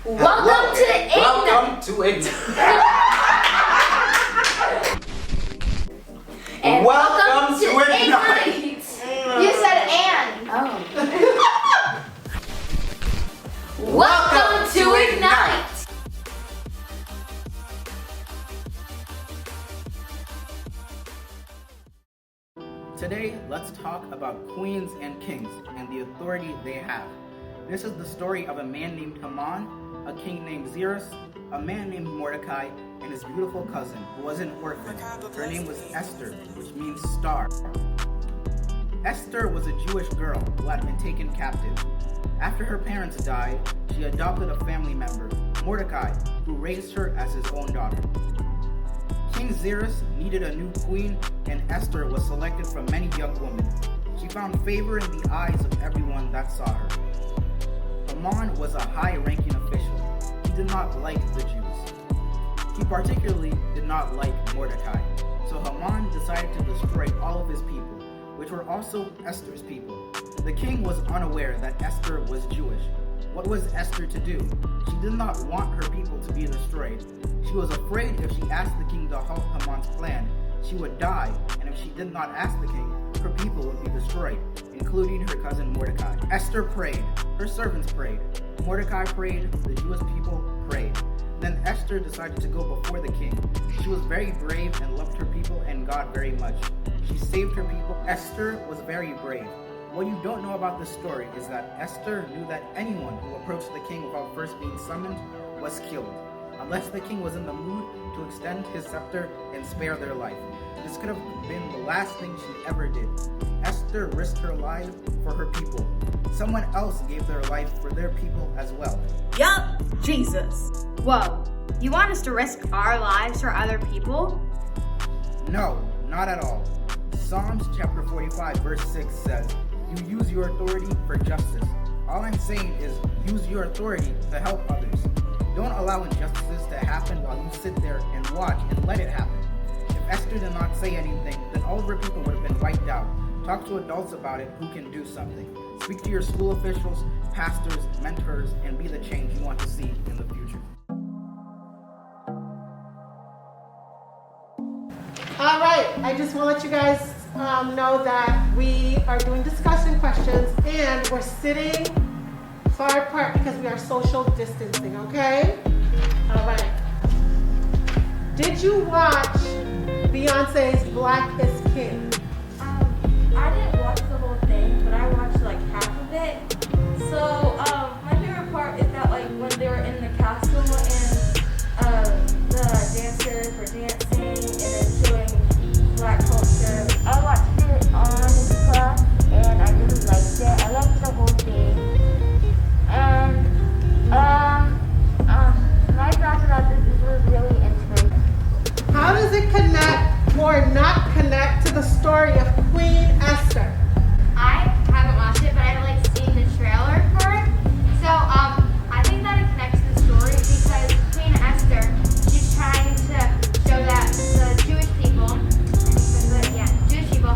Welcome to E10. Welcome to E10. And welcome to E10. You said and. Oh. Welcome to Ignite. Today, let's talk about queens and kings and the authority they have. This is the story of a man named Haman, a king named Xerxes, a man named Mordecai, and his beautiful cousin, who was an orphan. Her name was Esther, which means star. Esther was a Jewish girl who had been taken captive. After her parents died, she adopted a family member, Mordecai, who raised her as his own daughter. King Xerxes needed a new queen, and Esther was selected from many young women. She found favor in the eyes of everyone that saw her. Haman was a high-ranking official. He did not like the Jews. He particularly did not like Mordecai. So Haman decided to destroy all of his people, which were also Esther's people. The king was unaware that Esther was Jewish. What was Esther to do? She did not want her people to be destroyed. She was afraid if she asked the king to halt Haman's plan, she would die, and if she did not ask the king, her people would be destroyed, including her cousin Mordecai. Esther prayed. Her servants prayed. Mordecai prayed. The Jewish people prayed. Then Esther decided to go before the king. She was very brave and loved her people and God very much. She saved her people. Esther was very brave. What you don't know about this story is that Esther knew that anyone who approached the king without first being summoned was killed, unless the king was in the mood to extend his scepter and spare their life. This could have been the last thing she ever did. Esther risked her life for her people. Someone else gave their life for their people as well. Yup, Jesus. Whoa, you want us to risk our lives for other people? No, not at all. Psalms chapter 45 verse 6 says, "You use your authority for justice." All I'm saying is use your authority to help others. Don't allow injustices to happen while you sit there and watch and let it happen. If Esther did not say anything, then all of her people would have been wiped out. Talk to adults about it who can do something. Speak to your school officials, pastors, mentors, and be the change you want to see in the future. All right, I just want to let you guys know that we are doing discussion questions and we're sitting far apart because we are social distancing, okay? All right. Did you watch Beyonce's Black is King? I didn't watch the whole thing, but I watched like half of it. So my favorite part is that like when they were in the castle and the dancers were dancing and then showing Black culture. I watched it on class and I really liked it. I liked the whole thing. And my thoughts about this was really inspirational. How does it connect or not connect to the story of Queen Esther? I haven't watched it, but I like seen the trailer for it. So I think that it connects to the story because Queen Esther, she's trying to show that the Jewish people, Jewish people,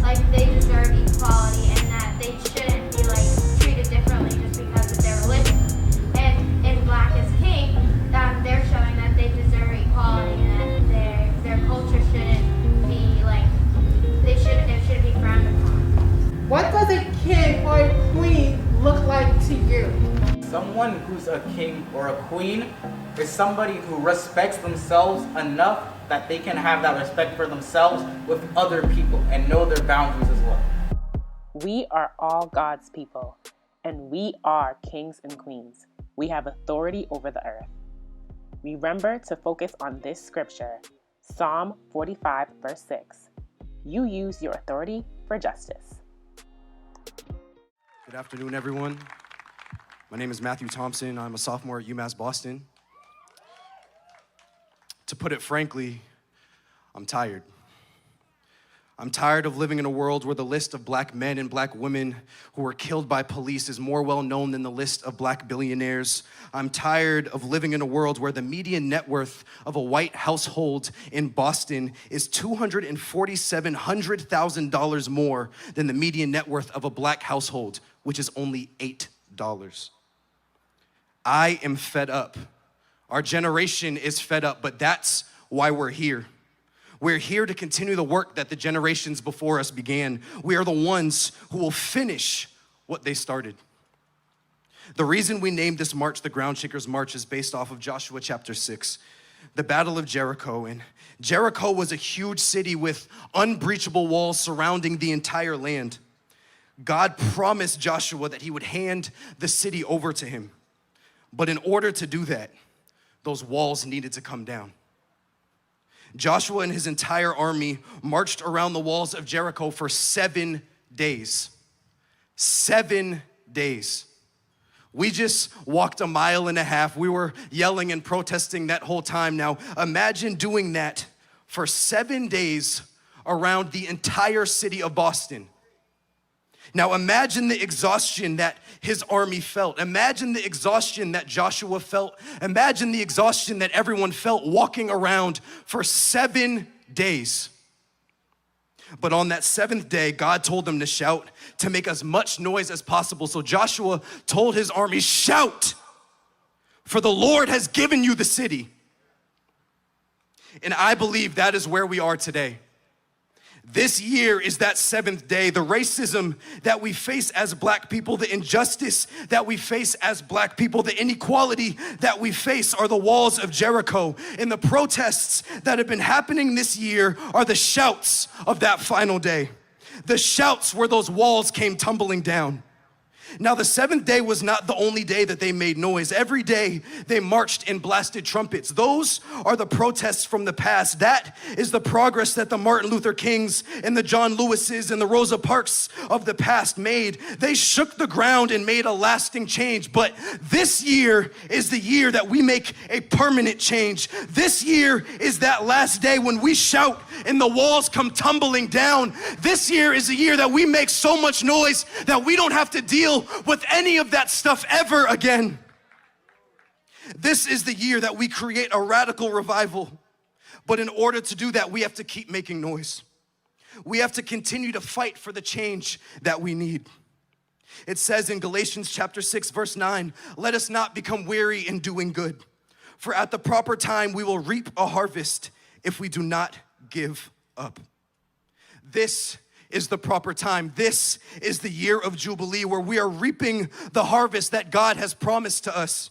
like they deserve equality and that they shouldn't be like treated differently just because of their religion. And in Black is King, they're showing that they deserve equality and that their culture shouldn't be like it shouldn't be frowned upon. What does a king or a queen look like to you? Someone who's a king or a queen is somebody who respects themselves enough that they can have that respect for themselves with other people and know their boundaries as well. We are all God's people, and we are kings and queens. We have authority over the earth. Remember to focus on this scripture, Psalm 45, verse 6. You use your authority for justice. Good afternoon, everyone. My name is Matthew Thompson. I'm a sophomore at UMass Boston. To put it frankly, I'm tired. I'm tired of living in a world where the list of Black men and Black women who were killed by police is more well known than the list of Black billionaires. I'm tired of living in a world where the median net worth of a white household in Boston is $247,000 more than the median net worth of a Black household, which is only $8. I am fed up. Our generation is fed up, but that's why we're here. We're here to continue the work that the generations before us began. We are the ones who will finish what they started. The reason we named this march the Ground Shakers March is based off of Joshua chapter 6, the Battle of Jericho. And Jericho was a huge city with unbreachable walls surrounding the entire land. God promised Joshua that he would hand the city over to him. But in order to do that, those walls needed to come down. Joshua and his entire army marched around the walls of Jericho for 7 days. 7 days. We just walked 1.5 miles. We were yelling and protesting that whole time. Now, imagine doing that for 7 days around the entire city of Boston. Now, imagine the exhaustion that his army felt. Imagine the exhaustion that Joshua felt. Imagine the exhaustion that everyone felt walking around for 7 days. But on that 7th day, God told them to shout, to make as much noise as possible. So Joshua told his army, shout, for the Lord has given you the city. And I believe that is where we are today. This year is that 7th day. The racism that we face as black people, the injustice that we face as black people, the inequality that we face are the walls of Jericho. And the protests that have been happening this year are the shouts of that final day. The shouts where those walls came tumbling down. Now, the 7th day was not the only day that they made noise. Every day they marched and blasted trumpets. Those are the protests from the past. That is the progress that the Martin Luther Kings and the John Lewises and the Rosa Parks of the past made. They shook the ground and made a lasting change. But this year is the year that we make a permanent change. This year is that last day when we shout and the walls come tumbling down. This year is a year that we make so much noise that we don't have to deal with any of that stuff ever again. This is the year that we create a radical revival. But in order to do that, we have to keep making noise. We have to continue to fight for the change that we need. It says in Galatians chapter 6, verse 9, let us not become weary in doing good, for at the proper time we will reap a harvest if we do not give up. This is the proper time. This is the year of Jubilee where we are reaping the harvest that God has promised to us.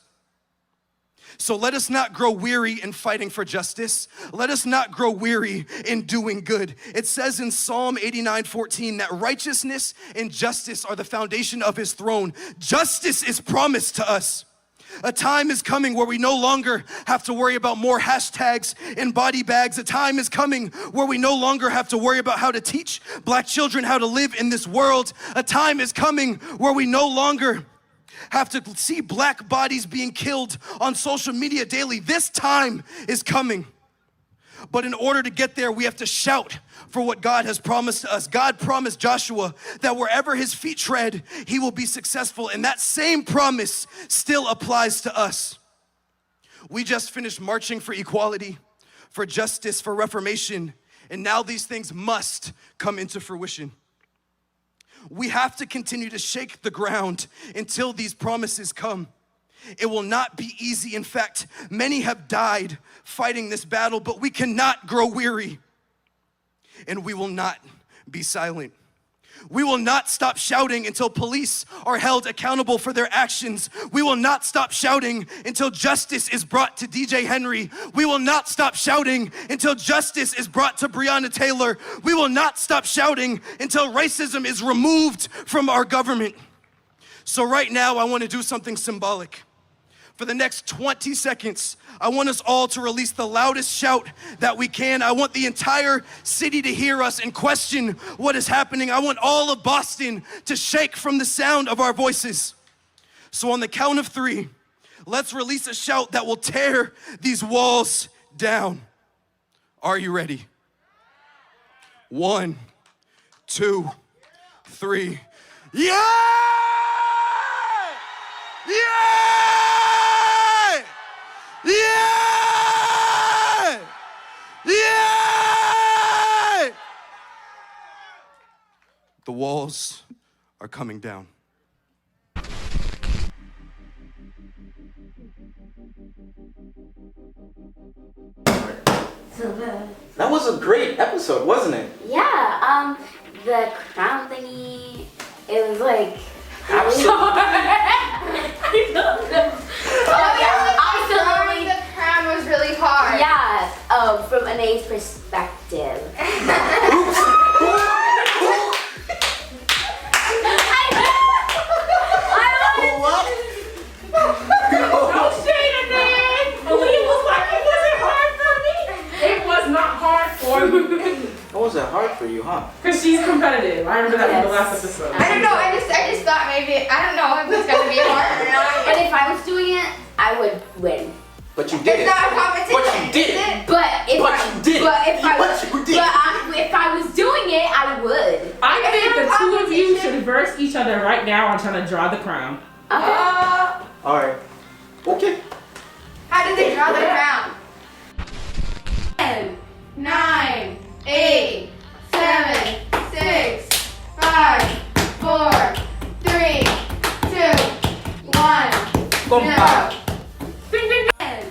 So let us not grow weary in fighting for justice. Let us not grow weary in doing good. It says in Psalm 89:14 that righteousness and justice are the foundation of his throne. Justice is promised to us. A time is coming where we no longer have to worry about more hashtags and body bags. A time is coming where we no longer have to worry about how to teach black children how to live in this world. A time is coming where we no longer have to see black bodies being killed on social media daily. This time is coming. But in order to get there, we have to shout for what God has promised to us. God promised Joshua that wherever his feet tread, he will be successful. And that same promise still applies to us. We just finished marching for equality, for justice, for reformation. And now these things must come into fruition. We have to continue to shake the ground until these promises come. It will not be easy. In fact, many have died fighting this battle, but we cannot grow weary. And we will not be silent. We will not stop shouting until police are held accountable for their actions. We will not stop shouting until justice is brought to DJ Henry. We will not stop shouting until justice is brought to Breonna Taylor. We will not stop shouting until racism is removed from our government. So right now, I want to do something symbolic. For the next 20 seconds, I want us all to release the loudest shout that we can. I want the entire city to hear us and question what is happening. I want all of Boston to shake from the sound of our voices. So on the count of 3, let's release a shout that will tear these walls down. Are you ready? 1, 2, 3. Yeah! Yeah! Yeah! Yeah! The walls are coming down. That was a great episode, wasn't it? Yeah, the crown thingy, it was like Absolutely. absolutely. The crown was really hard. Yeah, from an A's perspective. What? No shade in there. Lee was like, it wasn't hard for me. It was not hard for me. That wasn't hard for you, huh? Because she's competitive. I remember that from the Yes. last episode. I don't know. I just thought maybe I don't know if it's gonna be hard or not. But if I was doing it, I would win. But you did It's it. not a competition. But you did is it. it? But if But I, you did. But if I But was, you did. if I was doing it, I would. I Is think there a the two of you competition? should verse each other right now on trying to draw the crown. Okay. Alright. Okay. How did they draw the crown? 10, 9, 8, 7, 6, 5, 4, 3, 2, 1. Compa. 10,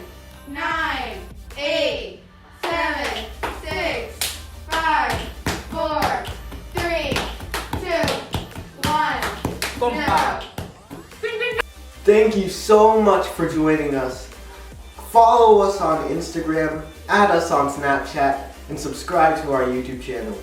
9, 8, 7, 6, 5, 4, 3, 2, 1. Compa. Thank you so much for joining us. Follow us on Instagram, add us on Snapchat, and subscribe to our YouTube channel.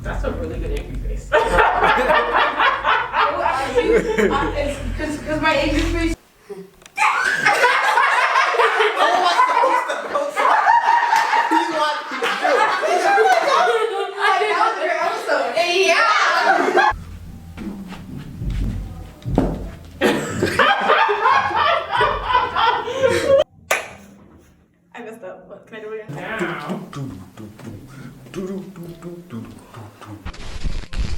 That's a really good angry face. Because my angry face